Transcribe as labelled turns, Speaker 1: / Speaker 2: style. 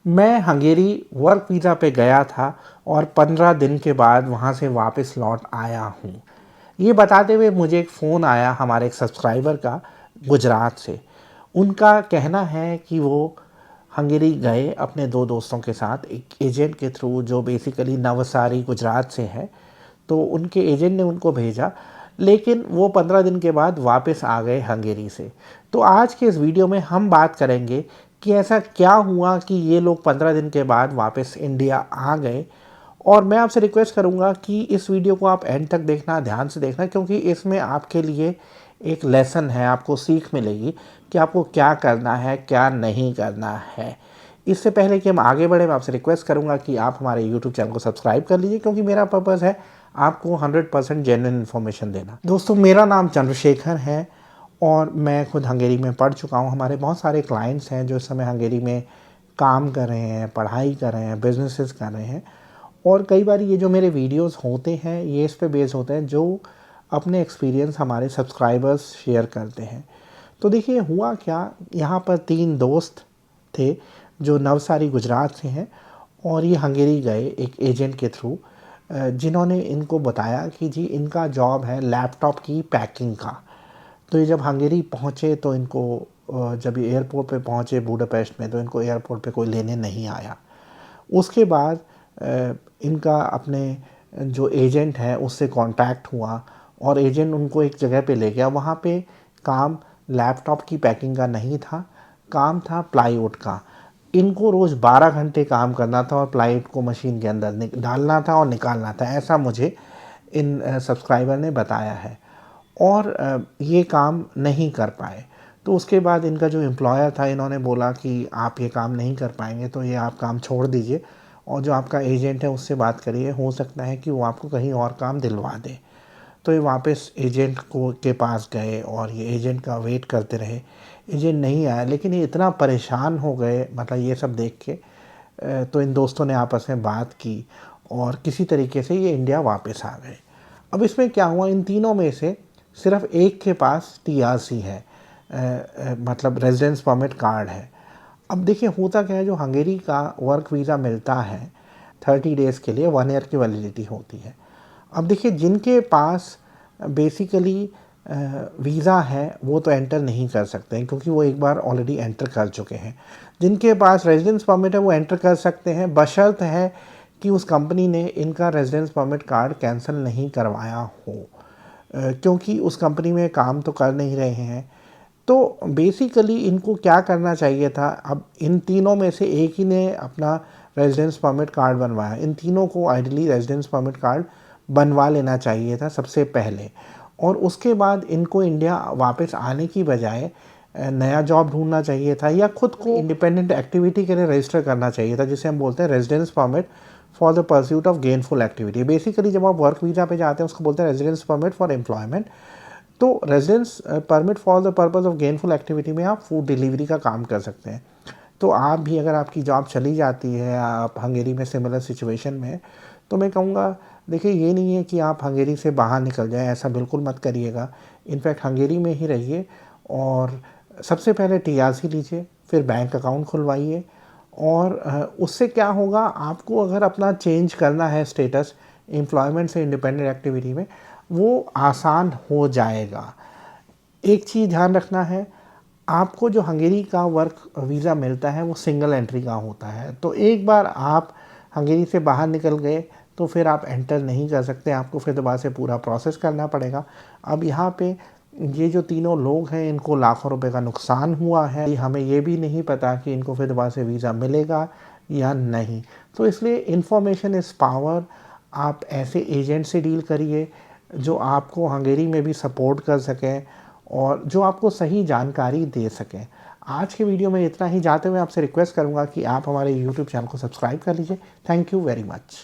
Speaker 1: मैं Hungary work visa पे गया था और 15 दिन के बाद वहाँ से वापस लौट आया हूँ। ये बताते हुए मुझे एक फ़ोन आया हमारे एक सब्सक्राइबर का गुजरात से। उनका कहना है कि वो हंगेरी गए अपने 2 दोस्तों के साथ एक एजेंट के थ्रू, जो बेसिकली नवसारी गुजरात से है। तो उनके एजेंट ने उनको भेजा, लेकिन वो 15 दिन के बाद वापस आ गए हंगेरी से। तो आज के इस वीडियो में हम बात करेंगे कि ऐसा क्या हुआ कि ये लोग 15 दिन के बाद वापस इंडिया आ गए। और मैं आपसे रिक्वेस्ट करूंगा कि इस वीडियो को आप एंड तक देखना, ध्यान से देखना, क्योंकि इसमें आपके लिए एक लेसन है, आपको सीख मिलेगी कि आपको क्या करना है, क्या नहीं करना है। इससे पहले कि हम आगे बढ़े, मैं आपसे रिक्वेस्ट करूंगा कि आप हमारे यूट्यूब चैनल को सब्सक्राइब कर लीजिए, क्योंकि मेरा पर्पज़ है आपको 100% जेन्युइन इन्फॉर्मेशन देना। दोस्तों, मेरा नाम चंद्रशेखर है और मैं खुद हंगेरी में पढ़ चुका हूँ। हमारे बहुत सारे क्लाइंट्स हैं जो इस समय हंगेरी में काम कर रहे हैं, पढ़ाई कर रहे हैं, बिजनेसेस कर रहे हैं। और कई बार ये जो मेरे वीडियोस होते हैं ये इस पे बेस होते हैं जो अपने एक्सपीरियंस हमारे सब्सक्राइबर्स शेयर करते हैं। तो देखिए हुआ क्या, यहाँ पर 3 दोस्त थे जो नवसारी गुजरात से हैं और ये हंगेरी गए एक एजेंट के थ्रू, जिन्होंने इनको बताया कि जी इनका जॉब है लैपटॉप की पैकिंग का। तो ये जब हंगेरी पहुँचे तो इनको जब ये एयरपोर्ट पे पहुँचे बुडापेस्ट में, तो इनको एयरपोर्ट पे कोई लेने नहीं आया। उसके बाद इनका अपने जो एजेंट है उससे कांटेक्ट हुआ और एजेंट उनको एक जगह पे ले गया। वहाँ पे काम लैपटॉप की पैकिंग का नहीं था, काम था प्लाईवुड का। इनको रोज़ 12 घंटे काम करना था और प्लाईवुड को मशीन के अंदर डालना था और निकालना था, ऐसा मुझे इन सब्सक्राइबर ने बताया है। और ये काम नहीं कर पाए। तो उसके बाद इनका जो एम्प्लॉयर था, इन्होंने बोला कि आप ये काम नहीं कर पाएंगे तो ये आप काम छोड़ दीजिए और जो आपका एजेंट है उससे बात करिए, हो सकता है कि वो आपको कहीं और काम दिलवा दे। तो ये वापस एजेंट को के पास गए और ये एजेंट का वेट करते रहे। एजेंट नहीं आया, लेकिन ये इतना परेशान हो गए, मतलब ये सब देख के, तो इन दोस्तों ने आपस में बात की और किसी तरीके से ये इंडिया वापस आ गए। अब इसमें क्या हुआ, इन तीनों में से सिर्फ एक के पास टीआरसी है, मतलब रेजिडेंस परमिट कार्ड है। अब देखिए होता क्या है, जो हंगेरी का वर्क वीज़ा मिलता है 30 डेज़ के लिए, 1 ईयर की वैलिडिटी होती है। अब देखिए जिनके पास बेसिकली वीज़ा है वो तो एंटर नहीं कर सकते हैं, क्योंकि वो एक बार ऑलरेडी एंटर कर चुके हैं। जिनके पास रेजिडेंस परमिट है वो एंटर कर सकते हैं, बशर्त है कि उस कंपनी ने इनका रेजिडेंस परमिट कार्ड कैंसिल नहीं करवाया हो, क्योंकि उस कंपनी में काम तो कर नहीं रहे हैं। तो बेसिकली इनको क्या करना चाहिए था, अब इन तीनों में से एक ही ने अपना रेजिडेंस परमिट कार्ड बनवाया। इन तीनों को आइडियली रेजिडेंस परमिट कार्ड बनवा लेना चाहिए था सबसे पहले, और उसके बाद इनको इंडिया वापस आने की बजाय नया जॉब ढूंढना चाहिए था या खुद को इंडिपेंडेंट एक्टिविटी के लिए रजिस्टर करना चाहिए था, जिसे हम बोलते हैं residence permit for the pursuit of gainful activity. Basically जब आप वर्क वीज़ा पे जाते हैं उसको बोलते हैं रेजिडेंस परमिट फॉर एम्प्लॉयमेंट। तो residence permit for the purpose of gainful activity में आप फूड डिलीवरी का काम कर सकते हैं। तो आप भी, अगर आपकी जॉब चली जाती है, आप हंगेरी में सिमिलर सिचुएशन में, तो मैं कहूँगा देखिए ये नहीं है कि आप हंगेरी से बाहर निकल जाएं, ऐसा बिल्कुल मत करिएगा। इनफैक्ट हंगेरी में ही रहिए और सबसे पहले टीआरसी लीजिए, फिर बैंक अकाउंट खुलवाइए। और उससे क्या होगा, आपको अगर अपना चेंज करना है स्टेटस एम्प्लॉयमेंट से इंडिपेंडेंट एक्टिविटी में, वो आसान हो जाएगा। एक चीज़ ध्यान रखना है, आपको जो हंगेरी का वर्क वीज़ा मिलता है वो सिंगल एंट्री का होता है। तो एक बार आप हंगेरी से बाहर निकल गए तो फिर आप एंटर नहीं कर सकते, आपको फिर दोबारा से पूरा प्रोसेस करना पड़ेगा। अब यहाँ पे ये जो तीनों लोग हैं इनको लाखों रुपए का नुकसान हुआ है, हमें ये भी नहीं पता कि इनको फिर दोबारा से वीज़ा मिलेगा या नहीं। तो इसलिए इन्फॉर्मेशन इज़ पावर। आप ऐसे एजेंट से डील करिए जो आपको हंगेरी में भी सपोर्ट कर सकें और जो आपको सही जानकारी दे सकें। आज के वीडियो में इतना ही। जाते हुए आपसे रिक्वेस्ट करूंगा कि आप हमारे यूट्यूब चैनल को सब्सक्राइब कर लीजिए। Thank you very much.